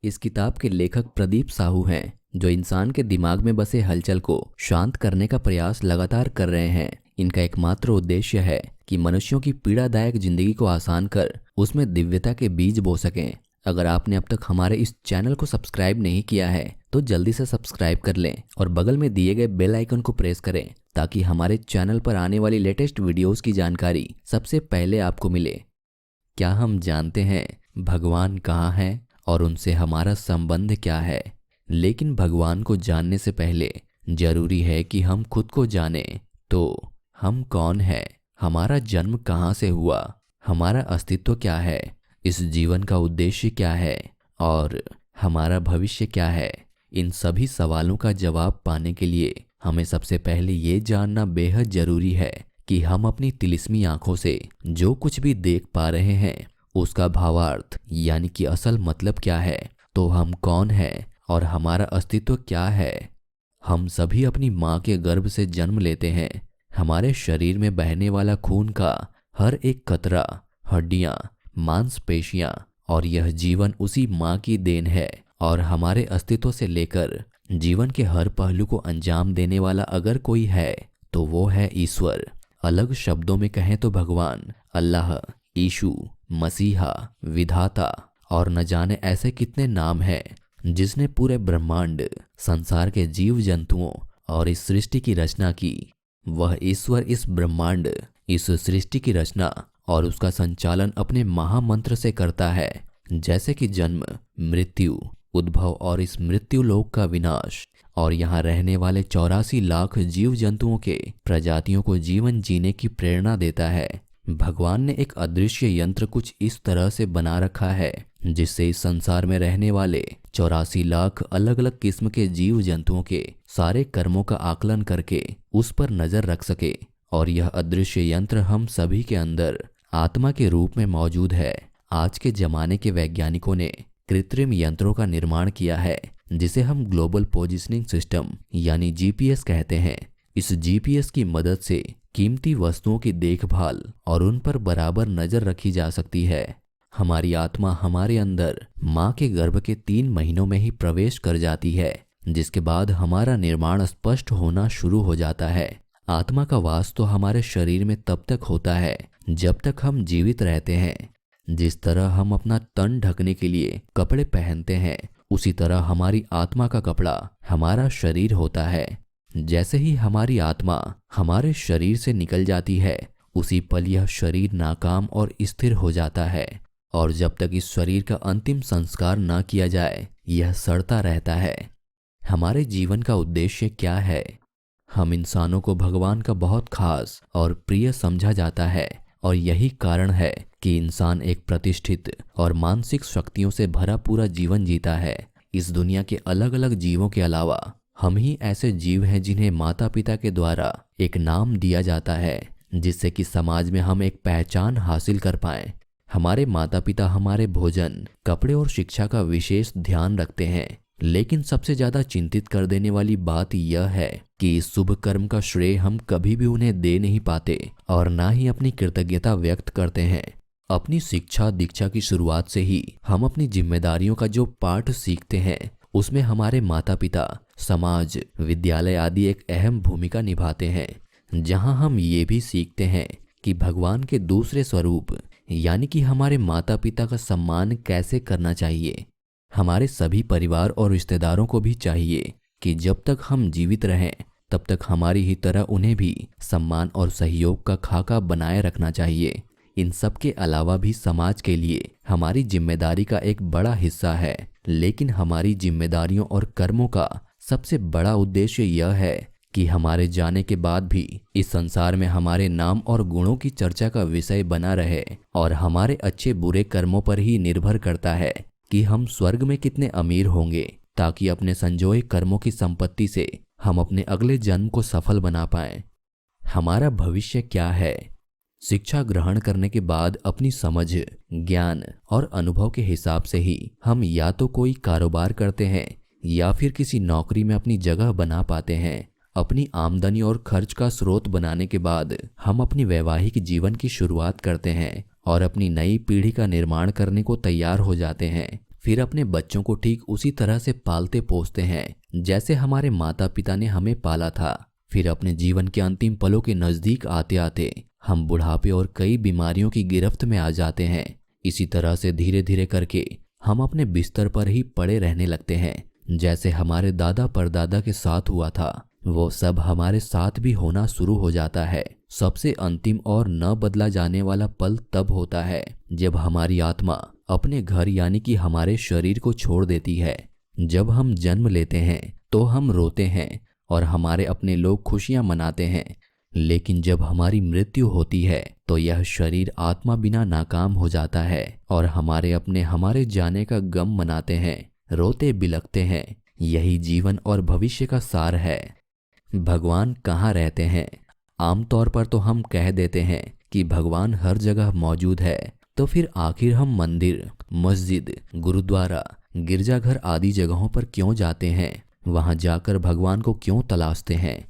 इस किताब के लेखक प्रदीप साहू हैं, जो इंसान के दिमाग में बसे हलचल को शांत करने का प्रयास लगातार कर रहे हैं। इनका एकमात्र उद्देश्य है कि मनुष्यों की पीड़ादायक जिंदगी को आसान कर उसमें दिव्यता के बीज बो सकें। अगर आपने अब तक हमारे इस चैनल को सब्सक्राइब नहीं किया है तो जल्दी से सब्सक्राइब कर लें और बगल में दिए गए बेल आइकन को प्रेस करें ताकि हमारे चैनल पर आने वाली लेटेस्ट वीडियोस की जानकारी सबसे पहले आपको मिले। क्या हम जानते हैं भगवान कहाँ है और उनसे हमारा संबंध क्या है? लेकिन भगवान को जानने से पहले जरूरी है कि हम खुद को जानें। तो हम कौन हैं? हमारा जन्म कहाँ से हुआ? हमारा अस्तित्व क्या है? इस जीवन का उद्देश्य क्या है? और हमारा भविष्य क्या है? इन सभी सवालों का जवाब पाने के लिए हमें सबसे पहले ये जानना बेहद जरूरी है कि हम अपनी तिलिस्मी आंखों से जो कुछ भी देख पा रहे हैं उसका भावार्थ यानी कि असल मतलब क्या है। तो हम कौन हैं और हमारा अस्तित्व क्या है? हम सभी अपनी माँ के गर्भ से जन्म लेते हैं। हमारे शरीर में बहने वाला खून का हर एक कतरा, हड्डियाँ, मांसपेशियाँ और यह जीवन उसी माँ की देन है। और हमारे अस्तित्व से लेकर जीवन के हर पहलू को अंजाम देने वाला अगर कोई है तो वो है ईश्वर। अलग शब्दों में कहें तो भगवान, अल्लाह, यीशु मसीहा, विधाता और न जाने ऐसे कितने नाम हैं जिसने पूरे ब्रह्मांड, संसार के जीव जंतुओं और इस सृष्टि की रचना की। वह ईश्वर इस ब्रह्मांड, इस सृष्टि की रचना और उसका संचालन अपने महामंत्र से करता है, जैसे कि जन्म, मृत्यु, उद्भव और इस मृत्यु लोक का विनाश और यहाँ रहने वाले 84 लाख जीव जंतुओं के प्रजातियों को जीवन जीने की प्रेरणा देता है। भगवान ने एक अदृश्य यंत्र कुछ इस तरह से बना रखा है जिससे इस संसार में रहने वाले 84 लाख अलग अलग किस्म के जीव जंतुओं के सारे कर्मों का आकलन करके उस पर नजर रख सके। और यह अदृश्य यंत्र हम सभी के अंदर आत्मा के रूप में मौजूद है। आज के जमाने के वैज्ञानिकों ने कृत्रिम यंत्रों का निर्माण किया है जिसे हम ग्लोबल पोजिशनिंग सिस्टम यानी जीपीएस कहते हैं। इस जीपीएस की मदद से कीमती वस्तुओं की देखभाल और उन पर बराबर नजर रखी जा सकती है। हमारी आत्मा हमारे अंदर माँ के गर्भ के 3 महीनों में ही प्रवेश कर जाती है, जिसके बाद हमारा निर्माण स्पष्ट होना शुरू हो जाता है। आत्मा का वास तो हमारे शरीर में तब तक होता है जब तक हम जीवित रहते हैं। जिस तरह हम अपना तन ढकने के लिए कपड़े पहनते हैं, उसी तरह हमारी आत्मा का कपड़ा हमारा शरीर होता है। जैसे ही हमारी आत्मा हमारे शरीर से निकल जाती है, उसी पल यह शरीर नाकाम और स्थिर हो जाता है। और जब तक इस शरीर का अंतिम संस्कार न किया जाए, यह सड़ता रहता है। हमारे जीवन का उद्देश्य क्या है? हम इंसानों को भगवान का बहुत खास और प्रिय समझा जाता है और यही कारण है कि इंसान एक प्रतिष्ठित और मानसिक शक्तियों से भरा पूरा जीवन जीता है। इस दुनिया के अलग अलग जीवों के अलावा हम ही ऐसे जीव हैं जिन्हें माता पिता के द्वारा एक नाम दिया जाता है जिससे कि समाज में हम एक पहचान हासिल कर पाएं। हमारे माता पिता हमारे भोजन, कपड़े और शिक्षा का विशेष ध्यान रखते हैं, लेकिन सबसे ज्यादा चिंतित कर देने वाली बात यह है कि इस शुभ कर्म का श्रेय हम कभी भी उन्हें दे नहीं पाते और ना ही अपनी कृतज्ञता व्यक्त करते हैं। अपनी शिक्षा दीक्षा की शुरुआत से ही हम अपनी जिम्मेदारियों का जो पाठ सीखते हैं उसमें हमारे माता पिता, समाज, विद्यालय आदि एक अहम भूमिका निभाते हैं, जहां हम ये भी सीखते हैं कि भगवान के दूसरे स्वरूप यानी कि हमारे माता पिता का सम्मान कैसे करना चाहिए। हमारे सभी परिवार और रिश्तेदारों को भी चाहिए कि जब तक हम जीवित रहें तब तक हमारी ही तरह उन्हें भी सम्मान और सहयोग का खाका बनाए रखना चाहिए। इन सब के अलावा भी समाज के लिए हमारी जिम्मेदारी का एक बड़ा हिस्सा है, लेकिन हमारी जिम्मेदारियों और कर्मों का सबसे बड़ा उद्देश्य यह है कि हमारे जाने के बाद भी इस संसार में हमारे नाम और गुणों की चर्चा का विषय बना रहे। और हमारे अच्छे बुरे कर्मों पर ही निर्भर करता है कि हम स्वर्ग में कितने अमीर होंगे, ताकि अपने संजोए कर्मों की संपत्ति से हम अपने अगले जन्म को सफल बना पाएं। हमारा भविष्य क्या है? शिक्षा ग्रहण करने के बाद अपनी समझ, ज्ञान और अनुभव के हिसाब से ही हम या तो कोई कारोबार करते हैं या फिर किसी नौकरी में अपनी जगह बना पाते हैं। अपनी आमदनी और खर्च का स्रोत बनाने के बाद हम अपनी वैवाहिक जीवन की शुरुआत करते हैं और अपनी नई पीढ़ी का निर्माण करने को तैयार हो जाते हैं। फिर अपने बच्चों को ठीक उसी तरह से पालते पोसते हैं जैसे हमारे माता पिता ने हमें पाला था। फिर अपने जीवन के अंतिम पलों के नजदीक आते आते हम बुढ़ापे और कई बीमारियों की गिरफ्त में आ जाते हैं। इसी तरह से धीरे धीरे करके हम अपने बिस्तर पर ही पड़े रहने लगते हैं। जैसे हमारे दादा परदादा के साथ हुआ था वो सब हमारे साथ भी होना शुरू हो जाता है। सबसे अंतिम और न बदला जाने वाला पल तब होता है जब हमारी आत्मा अपने घर यानी कि हमारे शरीर को छोड़ देती है। जब हम जन्म लेते हैं तो हम रोते हैं और हमारे अपने लोग खुशियां मनाते हैं, लेकिन जब हमारी मृत्यु होती है तो यह शरीर आत्मा बिना नाकाम हो जाता है और हमारे अपने हमारे जाने का गम मनाते हैं, रोते बिलखते हैं। यही जीवन और भविष्य का सार है। भगवान कहाँ रहते हैं? आमतौर पर तो हम कह देते हैं कि भगवान हर जगह मौजूद है, तो फिर आखिर हम मंदिर, मस्जिद, गुरुद्वारा, गिरजाघर आदि जगहों पर क्यों जाते हैं? वहां जाकर भगवान को क्यों तलाशते हैं?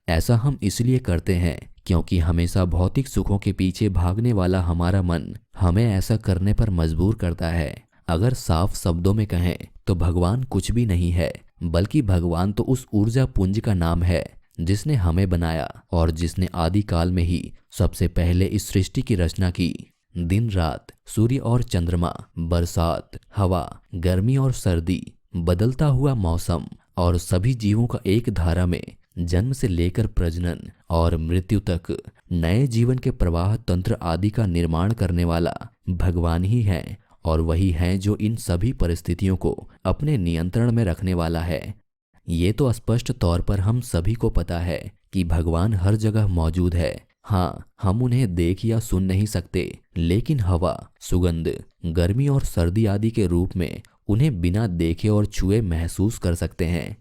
ऐसा हम इसलिए करते हैं क्योंकि हमेशा भौतिक सुखों के पीछे भागने वाला हमारा मन हमें ऐसा करने पर मजबूर करता है। अगर साफ शब्दों में कहें तो भगवान कुछ भी नहीं है, बल्कि भगवान तो उस ऊर्जा पुंज का नाम है जिसने हमें बनाया और जिसने आदि काल में ही सबसे पहले इस सृष्टि की रचना की। दिन रात, सूर्य और चंद्रमा, बरसात, हवा, गर्मी और सर्दी, बदलता हुआ मौसम और सभी जीवों का एक धारा में जन्म से लेकर प्रजनन और मृत्यु तक नए जीवन के प्रवाह तंत्र आदि का निर्माण करने वाला भगवान ही है और वही है जो इन सभी परिस्थितियों को अपने नियंत्रण में रखने वाला है। ये तो स्पष्ट तौर पर हम सभी को पता है कि भगवान हर जगह मौजूद है। हाँ, हम उन्हें देख या सुन नहीं सकते, लेकिन हवा, सुगंध, गर्मी और सर्दी आदि के रूप में उन्हें बिना देखे और छुए महसूस कर सकते हैं।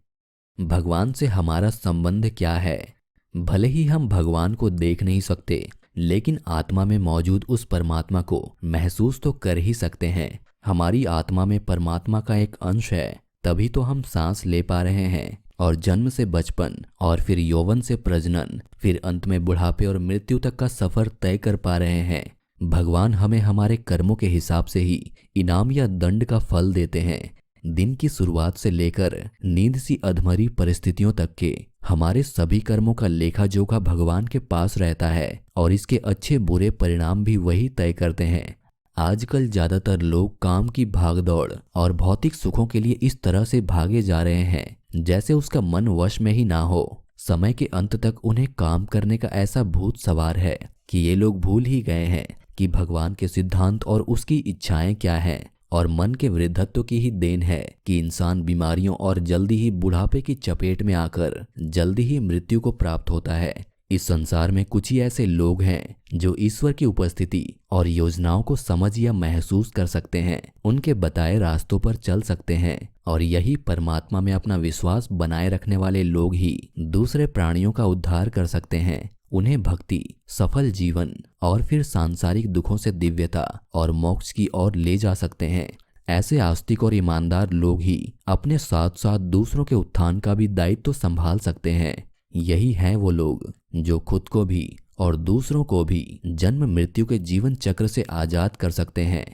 भगवान से हमारा संबंध क्या है? भले ही हम भगवान को देख नहीं सकते, लेकिन आत्मा में मौजूद उस परमात्मा को महसूस तो कर ही सकते हैं। हमारी आत्मा में परमात्मा का एक अंश है, तभी तो हम सांस ले पा रहे हैं और जन्म से बचपन और फिर यौवन से प्रजनन, फिर अंत में बुढ़ापे और मृत्यु तक का सफर तय कर पा रहे हैं। भगवान हमें हमारे कर्मों के हिसाब से ही इनाम या दंड का फल देते हैं। दिन की शुरुआत से लेकर नींद सी अधमरी परिस्थितियों तक के हमारे सभी कर्मों का लेखा जोखा भगवान के पास रहता है और इसके अच्छे बुरे परिणाम भी वही तय करते हैं। आजकल ज्यादातर लोग काम की भागदौड़ और भौतिक सुखों के लिए इस तरह से भागे जा रहे हैं जैसे उसका मन वश में ही ना हो। समय के अंत तक उन्हें काम करने का ऐसा भूत सवार है कि ये लोग भूल ही गए हैं कि भगवान के सिद्धांत और उसकी इच्छाएं क्या हैं। और मन के वृद्धत्व की ही देन है कि इंसान बीमारियों और जल्दी ही बुढ़ापे की चपेट में आकर जल्दी ही मृत्यु को प्राप्त होता है। इस संसार में कुछ ही ऐसे लोग हैं जो ईश्वर की उपस्थिति और योजनाओं को समझ या महसूस कर सकते हैं, उनके बताए रास्तों पर चल सकते हैं और यही परमात्मा में अपना विश्वास बनाए रखने वाले लोग ही दूसरे प्राणियों का उद्धार कर सकते हैं, उन्हें भक्ति, सफल जीवन और फिर सांसारिक दुखों से दिव्यता और मोक्ष की ओर ले जा सकते हैं। ऐसे आस्तिक और ईमानदार लोग ही अपने साथ साथ दूसरों के उत्थान का भी दायित्व संभाल सकते हैं। यही हैं वो लोग जो खुद को भी और दूसरों को भी जन्म मृत्यु के जीवन चक्र से आजाद कर सकते हैं।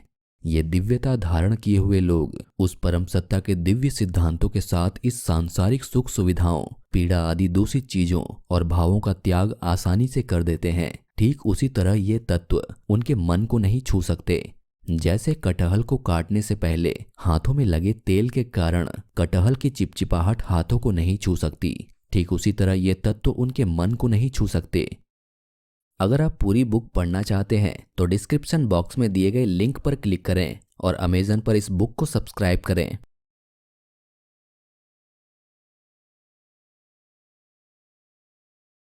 ये दिव्यता धारण किए हुए लोग उस परम सत्ता के दिव्य सिद्धांतों के साथ इस सांसारिक सुख सुविधाओं, पीड़ा आदि दूषित चीजों और भावों का त्याग आसानी से कर देते हैं। ठीक उसी तरह ये तत्व उनके मन को नहीं छू सकते। जैसे कटहल को काटने से पहले हाथों में लगे तेल के कारण कटहल की चिपचिपाहट हाथों को नहीं छू सकती, ठीक उसी तरह ये तत्व उनके मन को नहीं छू सकते। अगर आप पूरी बुक पढ़ना चाहते हैं तो डिस्क्रिप्शन बॉक्स में दिए गए लिंक पर क्लिक करें और अमेज़न पर इस बुक को सब्सक्राइब करें।